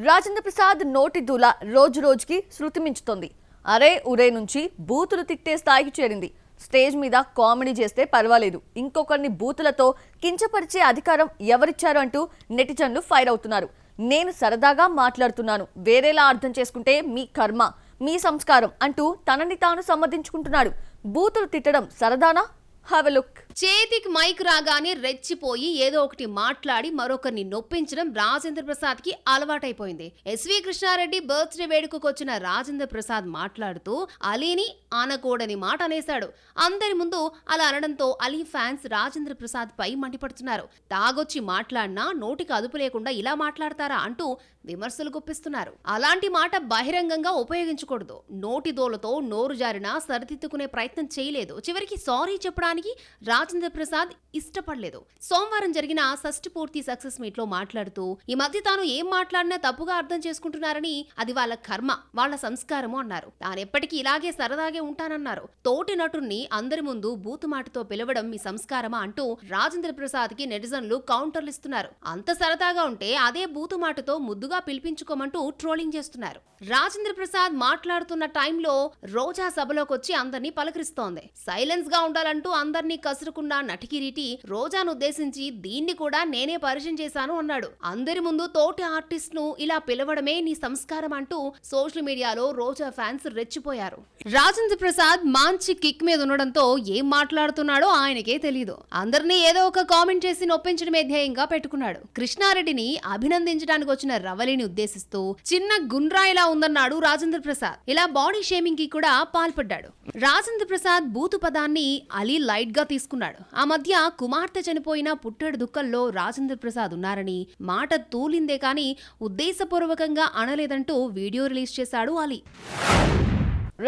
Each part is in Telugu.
రాజేంద్ర ప్రసాద్ నోటి దూల రోజు రోజుకి శృతి మించుతోంది. అరే ఉరే నుంచి బూతులు తిట్టే స్థాయికి చేరింది. స్టేజ్ మీద కామెడీ చేస్తే పర్వాలేదు, ఇంకొకరిని బూతులతో కించపరిచే అధికారం ఎవరిచ్చారు అంటూ నెటిజన్లు ఫైర్ అవుతున్నారు. నేను సరదాగా మాట్లాడుతున్నాను, వేరేలా అర్థం చేసుకుంటే మీ కర్మ, మీ సంస్కారం అంటూ తనని తాను సమర్థించుకుంటున్నాడు. బూతులు తిట్టడం సరదానా? Have a look. చేతికి మైక్ రాగానే రెచ్చిపోయి ఏదో ఒకటి మాట్లాడి మరొకరిని నొప్పించడం రాజేంద్ర ప్రసాద్ కి అలవాటైపోయింది. ఎస్వి కృష్ణారెడ్డి బర్త్డే వేడుకకు వచ్చిన రాజేంద్ర ప్రసాద్ మాట్లాడుతూ అలీని ఆనకూడని మాట అనేశాడు. అందరి ముందు అలా అనడంతో అలీ ఫ్యాన్స్ రాజేంద్ర ప్రసాద్ పై మండిపడుతున్నారు. తాగొచ్చి మాట్లాడినా నోటికి అదుపు లేకుండా ఇలా మాట్లాడతారా అంటూ విమర్శలు గుప్పిస్తున్నారు. అలాంటి మాట బహిరంగంగా ఉపయోగించకూడదు. నోటి దోలతో నోరు జారినా సరిదిద్దుకునే ప్రయత్నం చేయలేదు. చివరికి సారీ చెప్పడానికి రాజేంద్ర ప్రసాద్ ఇష్టపడలేదు. సోమవారం జరిగిన షష్ఠి పూర్తి సక్సెస్ మీట్ లో మాట్లాడుతూ ఈ మధ్య తాను ఏం మాట్లాడినా తప్పుగా అర్థం చేసుకుంటున్నారని, అది వాళ్ళ కర్మ, వాళ్ళ సంస్కారము అన్నారు. తానెప్పటికీ ఇలాగే సరదాగే ఉంటానన్నారు. తోటి నటుణ్ణి అందరి ముందు బూతు మాటతో పిలవడం మీ సంస్కారమా అంటూ రాజేంద్ర ప్రసాద్ కి నెటిజన్లు కౌంటర్లు ఇస్తున్నారు. అంత సరదాగా ఉంటే అదే బూతు మాటతో ముద్దుగా పిలిపించుకోమంటూ ట్రోలింగ్ చేస్తున్నారు. రాజేంద్ర ప్రసాద్ మాట్లాడుతున్న టైంలో రోజా సభలోకొచ్చి అందరినీ పలకరిస్తోంది. సైలెన్స్ గా ఉండాలంటూ అందరినీ కసురుకున్న నటికిరీటి రోజాను ఉద్దేశించి దీన్ని కూడా నేనే పరిచయం చేశాను అన్నాడు. అందరి ముందు తోటి ఆర్టిస్ట్ ను ఇలా పిలవడమే నీ సంస్కారం అంటూ సోషల్ మీడియాలో రోజా ఫ్యాన్స్ రెచ్చిపోయారు. రాజేంద్ర ప్రసాద్ మంచి కిక్ మీద ఉండడంతో ఏం మాట్లాడుతున్నాడో ఆయనకే తెలీదు. అందరినీ ఏదో ఒక కామెంట్ చేసి నొప్పించడమే ధ్యేయంగా పెట్టుకున్నాడు. కృష్ణారెడ్డిని అభినందించడానికి వచ్చిన రవలిని ఉద్దేశిస్తూ చిన్న గుండ్రాయిలా ఉందన్నాడు రాజేంద్ర ప్రసాద్. ఇలా బాడీ షేమింగ్ కి కూడా పాల్పడ్డాడు. రాజేంద్ర ప్రసాద్ బూతు పదాన్ని అలీ లైట్ గా తీసుకున్నాడు. ఆ మధ్య కుమార్తె చనిపోయిన పుట్టెడు దుఃఖంలో రాజేంద్ర ప్రసాద్ ఉన్నారని, మాట తూలిందే కానీ ఉద్దేశపూర్వకంగా అనలేదంటూ వీడియో రిలీజ్ చేశాడు అలీ.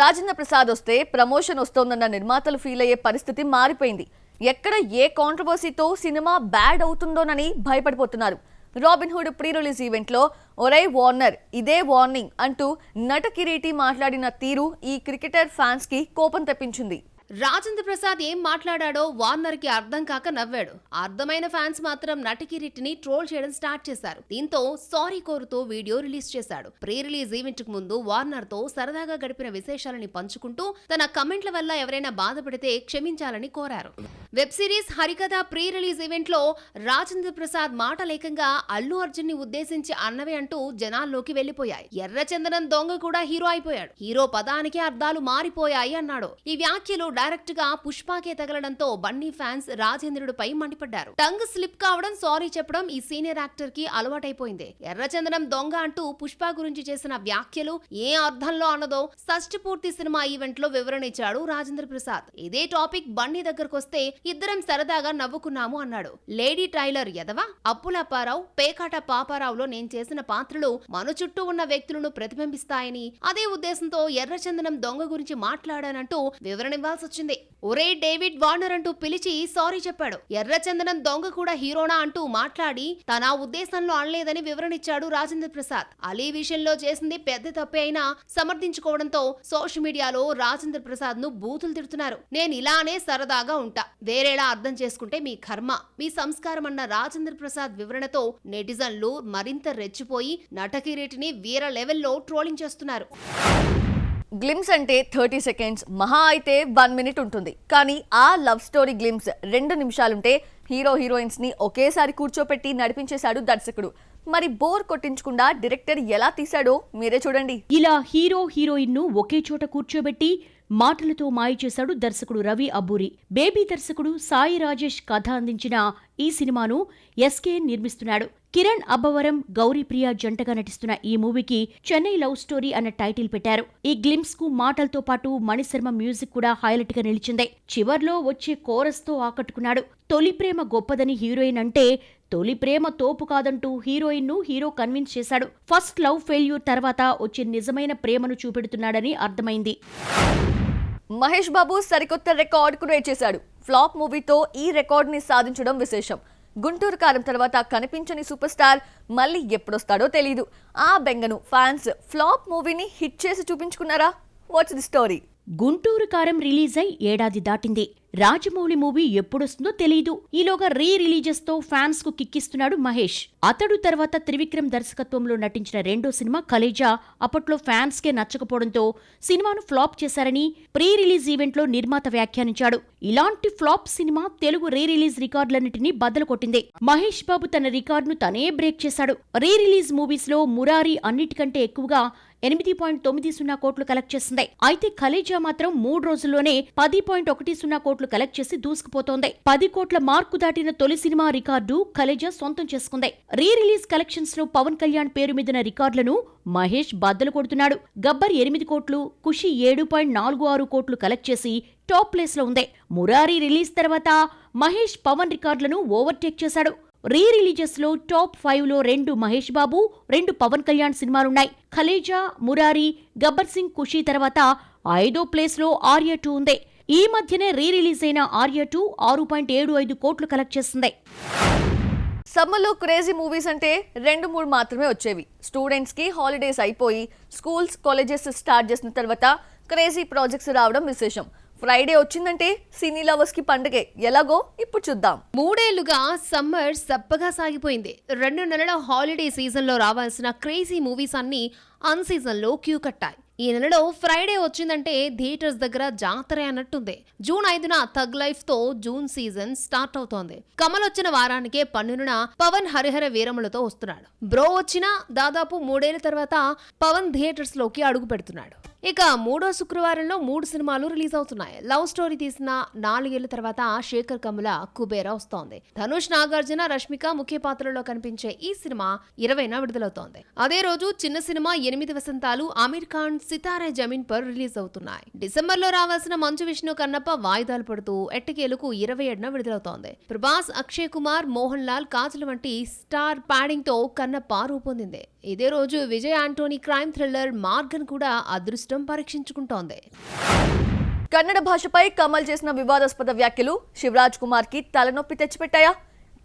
రాజేంద్ర ప్రసాద్ వస్తే ప్రమోషన్ వస్తోందన్న నిర్మాతలు ఫీల్ అయ్యే పరిస్థితి మారిపోయింది. ఎక్కడ ఏ కాంట్రవర్సీతో సినిమా బ్యాడ్ అవుతుందోనని భయపడిపోతున్నారు. రాబిన్హుడ్ ప్రీ రిలీజ్ ఈవెంట్ లో ఒరై వార్నర్ ఇదే వార్నింగ్ అంటూ నట కిరీటి మాట్లాడిన తీరు ఈ క్రికెటర్ ఫ్యాన్స్ కి కోపం తెప్పించింది. రాజేంద్ర ప్రసాద్ ఏం మాట్లాడాడో వార్నర్ కి అర్థం కాక నవ్వాడు. అర్థమైన ఫ్యాన్స్ మాత్రం నటికిరీటిని ట్రోల్ చేయడం స్టార్ట్ చేశారు. దీంతో సారీ కోరుతూ వీడియో రిలీజ్ చేశాడు. ప్రీ రిలీజ్ ఈవెంట్ కు ముందు వార్నర్ తో సరదాగా గడిపిన విశేషాలని పంచుకుంటూ తన కమెంట్ల వల్ల ఎవరైనా బాధపడితే క్షమించాలని కోరారు. వెబ్ సిరీస్ హరికథ ప్రీ రిలీజ్ ఈవెంట్ లో రాజేంద్ర ప్రసాద్ మాటలేకంగా అల్లు అర్జున్ ని ఉద్దేశించి అన్నవే అంటూ జనాల్లోకి వెళ్లిపోయాయి. ఎర్రచందనం దొంగ కూడా హీరో అయిపోయాడు. హీరో పదానికి అర్థాలు మారిపోయాయి అన్నాడు. ఈ వ్యాఖ్యలు డైరెక్ట్ గా పుష్పకే తగలడంతో బన్నీ ఫ్యాన్స్ రాజేంద్రుడిపై మండిపడ్డారు. టంగ్ స్లిప్ కావడం, సారీ చెప్పడం ఈ సీనియర్ యాక్టర్ కి అలవాటైపోయింది. ఎర్రచందనం దొంగ అంటూ పుష్ప గురించి చేసిన వ్యాఖ్యలు ఏ అర్థంలో అన్నదో షష్ఠి పూర్తి సినిమా ఈవెంట్ లో వివరణ ఇచ్చాడు రాజేంద్ర ప్రసాద్. ఇదే టాపిక్ బన్నీ దగ్గరకొస్తే ఇద్దరం సరదాగా నవ్వుకున్నాము అన్నాడు. లేడీ టైలర్ యదవ, అప్పులప్పారావు, పేకాట పాపారావులో నేను చేసిన పాత్రలు మన చుట్టూ ఉన్న వ్యక్తులను ప్రతిబింబిస్తాయని, అదే ఉద్దేశంతో ఎర్రచందనం దొంగ గురించి మాట్లాడానంటూ వివరణ ఇవ్వాల్సి వచ్చింది. ఒరే డేవిడ్ వార్నర్ అంటూ పిలిచి సారీ చెప్పాడు. ఎర్రచందనం దొంగ కూడా హీరోనా అంటూ మాట్లాడి తన ఉద్దేశంలో అనలేదని వివరణిచ్చాడు రాజేంద్ర ప్రసాద్. అలీ విషయంలో చేసింది పెద్ద తప్పే అయినా సమర్థించుకోవడంతో సోషల్ మీడియాలో రాజేంద్ర ప్రసాద్ ను బూతులు తిడుతున్నారు. నేను ఇలానే సరదాగా ఉంటా, వేరేలా అర్థం చేసుకుంటే మీ కర్మ, మీ సంస్కారం అన్న రాజేంద్ర ప్రసాద్ వివరణతో నెటిజన్లు మరింత రెచ్చిపోయి నటకిరీటిని వీర లెవెల్లో ట్రోలింగ్ చేస్తున్నారు. గ్లిమ్స్ అంటే 30 సెకండ్స్, మహా అయితే 1 మినిట్ ఉంటుంది. కానీ ఆ లవ్ స్టోరీ గ్లిమ్స్ 2 నిమిషాలుంటే హీరో హీరోయిన్స్ ని ఒకేసారి కూర్చోపెట్టి నడిపించేశాడు దర్శకుడు. మరి బోర్ కొట్టించకుండా డైరెక్టర్ ఎలా తీశాడో మీరే చూడండి. ఇలా హీరో హీరోయిన్ ను ఒకే చోట కూర్చోబెట్టి మాటలతో మాయ చేశాడు దర్శకుడు రవి అబ్బూరి. బేబీ దర్శకుడు సాయి రాజేష్ కథ అందించిన ఈ సినిమాను ఎస్కే నిర్మిస్తున్నాడు. కిరణ్ అబ్బవరం, గౌరీప్రియ జంటగా నటిస్తున్న ఈ మూవీకి చెన్నై లవ్ స్టోరీ అన్న టైటిల్ పెట్టారు. ఈ గ్లిమ్స్ కు మాటలతో పాటు మణిశర్మ మ్యూజిక్ కూడా హైలైట్ గా నిలిచింది. చివర్లో వచ్చే కోరస్ తో ఆకట్టుకున్నాడు. తొలి ప్రేమ గొప్పదని హీరోయిన్ అంటే తొలి ప్రేమ తోపు కాదంటూ హీరోయిన్ ను హీరో కన్విన్స్ చేశాడు. ఫస్ట్ లవ్ ఫెయిల్యూర్ తర్వాత వచ్చే నిజమైన ప్రేమను చూపెడుతున్నాడని అర్థమైంది. మహేష్ బాబు సరికొత్త రికార్డ్ క్రియేట్ చేశాడు. ఫ్లాప్ మూవీతో ఈ రికార్డ్ ని సాధించడం విశేషం. గుంటూరు కారం తర్వాత కనిపించని సూపర్ స్టార్ మళ్ళీ ఎప్పుడొస్తాడో తెలీదు. ఆ బెంగను ఫ్యాన్స్ ఫ్లాప్ మూవీని హిట్ చేసి చూపించుకున్నారా? What's the story? Guntur Kaaram release అయి ఏడాది దాటింది. రాజమౌళి మూవీ ఎప్పుడొస్తుందో తెలీదు. ఈలోగా రిలీజెస్ తో ఫ్యాన్స్ కు కిక్కిస్తున్నాడు మహేష్. అతడు తర్వాత త్రివిక్రమ్ దర్శకత్వంలో నటించిన రెండో సినిమా కలేజా అప్పట్లో ఫ్యాన్స్ కే నచ్చకపోవడంతో సినిమాను ఫ్లాప్ చేశారని ప్రీ రిలీజ్ ఈవెంట్ లో నిర్మాత వ్యాఖ్యానించాడు. ఇలాంటి ఫ్లాప్ సినిమా తెలుగు రిలీజ్ రికార్డులన్నిటినీ బద్దలు కొట్టింది. మహేష్ బాబు తన రికార్డును తనే బ్రేక్ చేశాడు. రిలీజ్ మూవీస్ లో మురారి అన్నిటికంటే ఎక్కువగా 8.90 కోట్లు కలెక్ట్ చేసింది. అయితే కలేజా మాత్రం 3 రోజుల్లోనే 10.10 కోట్లు కలెక్ట్ చేసి దూసుకుపోతోంది. 10 కోట్ల మార్కు దాటిన తొలి సినిమా రికార్డు కలేజా సొంతం చేసుకుంది. రిలీజ్ కలెక్షన్స్ లో పవన్ కళ్యాణ్ పేరు మీదున్న రికార్డులను మహేష్ బద్దలు కొడుతున్నాడు. గబ్బర్ 8 కోట్లు, ఖుషి 7.46 కోట్లు కలెక్ట్ చేసి టాప్ ప్లేస్ లో ఉంది. మురారి రిలీజ్ తర్వాత మహేష్ పవన్ రికార్డులను ఓవర్టేక్ చేశాడు. రిలీజెస్ లో టాప్ 5 లో 2 మహేష్ బాబు, 2 పవన్ కళ్యాణ్ సినిమాలున్నాయి. ఖలేజా, మురారి, గబ్బర్ సింగ్, ఖుషి తర్వాత 5వ ప్లేస్ లో ఆర్య 2 ఉంది. ఈ మధ్యనే రిలీజ్ అయిన ఆర్య 2 6.75 కోట్లు కలెక్ట్ చేసింది. సమ్మర్లో క్రేజీ మూవీస్ అంటే 2-3 మాత్రమే వచ్చేవి. స్టూడెంట్స్ కి హాలిడేస్ అయిపోయి స్కూల్స్, కాలేజెస్ స్టార్ట్ చేసిన తర్వాత క్రేజీ ప్రాజెక్ట్స్ రావడం విశేషం. ఫ్రైడే వచ్చిందంటే సినీ లవర్స్ కి పండగే. ఎలాగో ఇప్పుడు చూద్దాం. 3 ఏళ్లుగా సమ్మర్ సప్పగా సాగిపోయింది. 2 నెలల హాలిడే సీజన్ లో రావాల్సిన క్రేజీ మూవీస్ అన్ని అన్ సీజన్ లో క్యూ కట్టాయి. ఈ నెలలో ఫ్రైడే వచ్చిందంటే థియేటర్స్ దగ్గర జాతరే అన్నట్టుంది. జూన్ 5న థగ్ లైఫ్ తో జూన్ సీజన్ స్టార్ట్ అవుతోంది. కమల్ వచ్చిన వారానికే 12న పవన్ హరిహర వీరములతో వస్తున్నాడు. బ్రో వచ్చిన దాదాపు 3 ఏళ్ల తర్వాత పవన్ థియేటర్స్ లోకి అడుగు పెడుతున్నాడు. ఇక 3వ శుక్రవారంలో 3 సినిమాలు రిలీజ్ అవుతున్నాయి. లవ్ స్టోరీ తీసిన 4 ఏళ్ల తర్వాత శేఖర్ కమల కుబేరా వస్తోంది. ధనుష్, నాగార్జున, రష్మిక ముఖ్య పాత్రలో కనిపించే ఈ సినిమా 20న విడుదలవుతోంది. అదే రోజు చిన్న సినిమా 8 వసంతాలు, ఆమిర్ ఖాన్, సితారే జమీన్ పర్ రిలీజ్ అవుతున్నాయి. డిసెంబర్లో రావాల్సిన మంచు విష్ణు, కన్నప్ప వాయిదాలు పడుతూ ఎట్టకేలకు 27న విడుదలవుతోంది. ప్రభాస్, అక్షయ్ కుమార్, మోహన్ లాల్, కాజల్ వంటి స్టార్ ప్యాడింగ్ తో కన్నప్ప రూపొందింది. ఇదే రోజు విజయ్ ఆంటోనీ క్రైమ్ థ్రిల్లర్ మార్గన్ కూడా అదృష్టం పరీక్షించుకుంటోంది. కన్నడ భాషపై కమల్ చేసిన వివాదాస్పద వ్యాఖ్యలు శివరాజ్ కుమార్ కి తలనొప్పి తెచ్చిపెట్టాయా?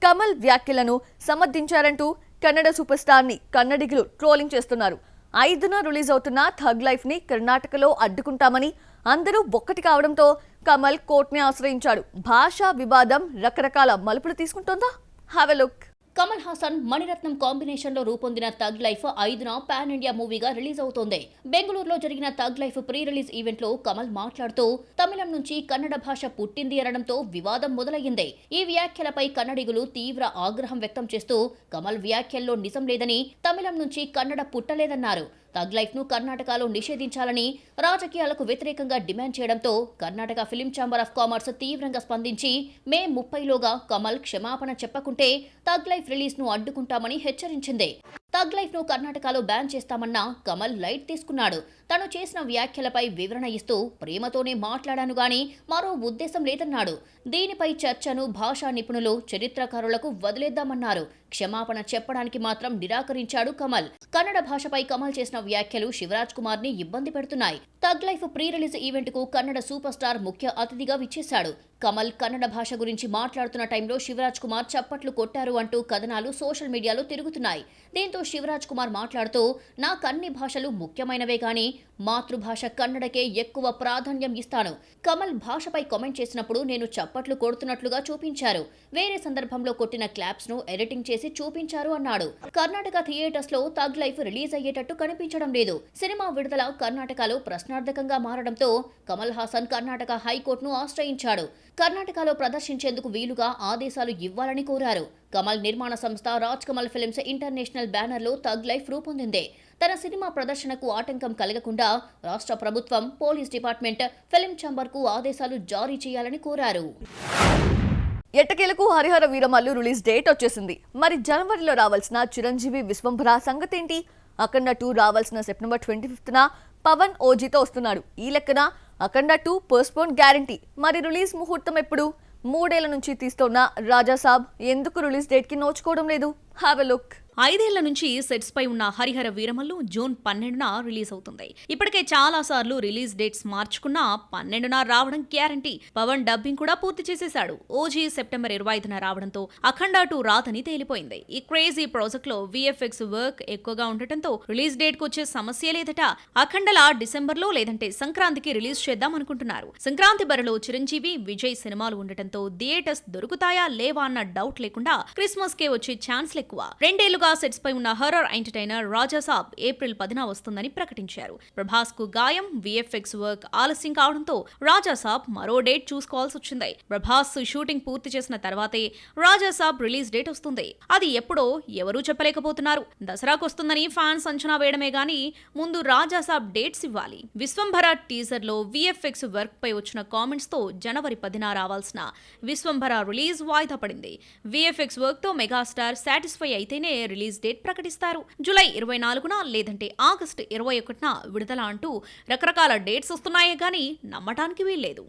కమల్ వ్యాఖ్యలను సమర్థించారంటూ కన్నడ సూపర్ స్టార్ ని కన్నడిగులు ట్రోలింగ్ చేస్తున్నారు. 5న రిలీజ్ అవుతున్న థగ్ లైఫ్ ని కర్ణాటకలో అడ్డుకుంటామని అందరూ ఒక్కటి కావడంతో కమల్ కోర్టుని ఆశ్రయించాడు. భాషా వివాదం రకరకాల మలుపులు తీసుకుంటోందా? Have a look. Kamal Haasan, Mani Ratnam combination లో రూపొందిన థగ్ లైఫ్ 5న పాన్ ఇండియా మూవీగా రిలీజ్ అవుతోంది. బెంగళూరులో జరిగిన thug life pre release event లో కమల్ మాట్లాడుతూ తమిళం నుంచి కన్నడ భాష పుట్టింది అనడంతో వివాదం మొదలయ్యింది. ఈ వ్యాఖ్యలపై కన్నడిగులు తీవ్ర ఆగ్రహం వ్యక్తం చేస్తూ కమల్ వ్యాఖ్యల్లో నిజం లేదని, తమిళం నుంచి కన్నడ పుట్టలేదన్నారు. థగ్ లైఫ్ ను కర్ణాటకలో నిషేధించాలని రాజకీయాలకు వ్యతిరేకంగా డిమాండ్ చేయడంతో Karnataka film chamber of commerce తీవ్రంగా స్పందించి మే 30లోగా కమల్ క్షమాపణ చెప్పకుంటే థగ్ లైఫ్ రిలీజ్ ను అడ్డుకుంటామని హెచ్చరించింది. థగ్ లైఫ్ ను కర్ణాటకలో బ్యాన్ చేస్తామన్న కమల్ లైట్ తీసుకున్నాడు. తను చేసిన వ్యాఖ్యలపై వివరణ ఇస్తూ ప్రేమతోనే మాట్లాడాను గాని మరో ఉద్దేశం లేదన్నాడు. దీనిపై చర్చను భాషా నిపుణులు, చరిత్రకారులకు వదిలేద్దామన్నారు. క్షమాపణ చెప్పడానికి మాత్రం నిరాకరించాడు కమల్. కన్నడ భాషపై కమల్ చేసిన వ్యాఖ్యలు శివరాజ్ కుమార్ ని ఇబ్బంది పెడుతున్నాయి. Tug life pre release event కు కన్నడ సూపర్ స్టార్ ముఖ్య అతిథిగా విచ్చేశాడు. కమల్ కన్నడ భాష గురించి మాట్లాడుతున్న టైంలో శివరాజ్ కుమార్ చప్పట్లు కొట్టారు అంటూ కథనాలు సోషల్ మీడియాలో తిరుగుతున్నాయి. దీంతో శివరాజ్ కుమార్ మాట్లాడుతూ నాకన్ని భాషలు ముఖ్యమైనవే కానీ మాతృభాష కన్నడకే ఎక్కువ ప్రాధాన్యం ఇస్తాను. కమల్ భాషపై కామెంట్ చేసినప్పుడు నేను చప్పట్లు కొడుతున్నట్లుగా చూపించారు. వేరే సందర్భంలో కొట్టిన క్లాప్స్ ను ఎడిటింగ్ చేసి చూపించారు అన్నాడు. కర్ణాటక థియేటర్స్ లో థగ్ లైఫ్ రిలీజ్ అయ్యేటట్టు కనిపించడం లేదు. సినిమా విడుదల కర్ణాటకలో ప్రశ్నార్థకంగా మారడంతో కమల్ హాసన్ కర్ణాటక హైకోర్టును ఆశ్రయించాడు. కర్ణాటకలో ప్రదర్శించేందుకు వీలుగా ఆదేశాలు ఇవ్వాలని కోరారు. కమల్ నిర్మాణ సంస్థ రాజ్ కమల్ ఫిల్మ్స్ ఇంటర్నేషనల్ బ్యానర్లో థగ్ లైఫ్ రూపొందింది. తన సినిమా ప్రదర్శనకు ఆటంకం కలగకుండా రాష్ట్ర ప్రభుత్వం, పోలీస్ డిపార్ట్మెంట్ ఫిల్మ్ ఛాంబర్కు ఆదేశాలు జారీ చేయాలని కోరారు. ఎట్టకేలకు హరిహర వీరమల్లు రిలీజ్ డేట్ వచ్చేసింది. మరి జనవరిలో రావాల్సిన చిరంజీవి విశ్వంభర సంగతేంటి? అఖండ 2 రావాల్సిన సెప్టెంబర్ 25న పవన్ ఓజీతో వస్తున్నాడు. ఈ లెక్కన అఖండ 2 పోస్ట్పోన్ గ్యారంటీ. మరి రిలీజ్ ముహూర్తం ఎప్పుడు? 3 ఏళ్ల నుంచి తీస్తున్న రాజాసాబ్ ఎందుకు రిలీజ్ డేట్ కి నోచుకోవడం లేదు? Have a look. 5 ఏళ్ల నుంచి సెట్స్ పై ఉన్న హరిహర వీరమల్లు జూన్ 12న రిలీజ్ అవుతుంది. ఇప్పటికే చాలా సార్లు రిలీజ్ డేట్స్ మార్చుకున్నా 12న రావడం గ్యారంటీ. పవన్ డబ్బింగ్ కూడా పూర్తి చేసేశాడు. ఓజీ సెప్టెంబర్ 25న రావడంతో అఖండ 2 రాదని తేలిపోయింది. ఈ క్రేజీ ప్రాజెక్ట్ లో VFX వర్క్ ఎక్కువగా ఉండటంతో రిలీజ్ డేట్ కు వచ్చే సమస్య లేదట. అఖండలా డిసెంబర్లో లేదంటే సంక్రాంతికి రిలీజ్ చేద్దాం అనుకుంటున్నారు. సంక్రాంతి బరిలో చిరంజీవి, విజయ్ సినిమాలు ఉండటంతో థియేటర్స్ దొరుకుతాయా లేవా అన్న డౌట్ లేకుండా క్రిస్మస్ కే వచ్చే ఛాన్స్లు ఎక్కువ. 2 ఏళ్లుగా సెట్స్ పై ఉన్న హర్రర్ ఎంటర్టైనర్ రాజాసాబ్ ఏప్రిల్ 10న వస్తుందని ప్రకటించారు. ప్రభాస్ కు గాయం, VFX వర్క్ ఆలస్యం కావడంతో రాజాసాబ్ మరో డేట్ చూసుకోవాల్సి వచ్చింది. ప్రభాస్ షూటింగ్ పూర్తి చేసిన తర్వాతే రాజాసాబ్ రిలీజ్ డేట్ వస్తుంది. అది ఎప్పుడో ఎవరూ చెప్పలేకపోతున్నారు. దసరాకు వస్తుందని ఫ్యాన్స్ అంచనా వేయడమే గానీ ముందు రాజాసాబ్ డేట్స్ ఇవ్వాలి. విశ్వంభర టీజర్ లో VFX వర్క్ పై వచ్చిన కామెంట్స్ తో జనవరి 10న రావాల్సిన విశ్వంభర రిలీజ్ వాయిదా పడింది. VFX వర్క్ తో మెగాస్టార్ సాటిస్ఫై అయితేనే రిలీజ్ డేట్ ప్రకటిస్తారు. జూలై 24న లేదంటే ఆగస్టు 21న విడుదల అంటూ రకరకాల డేట్స్ వస్తున్నాయే గానీ నమ్మటానికి వీల్లేదు.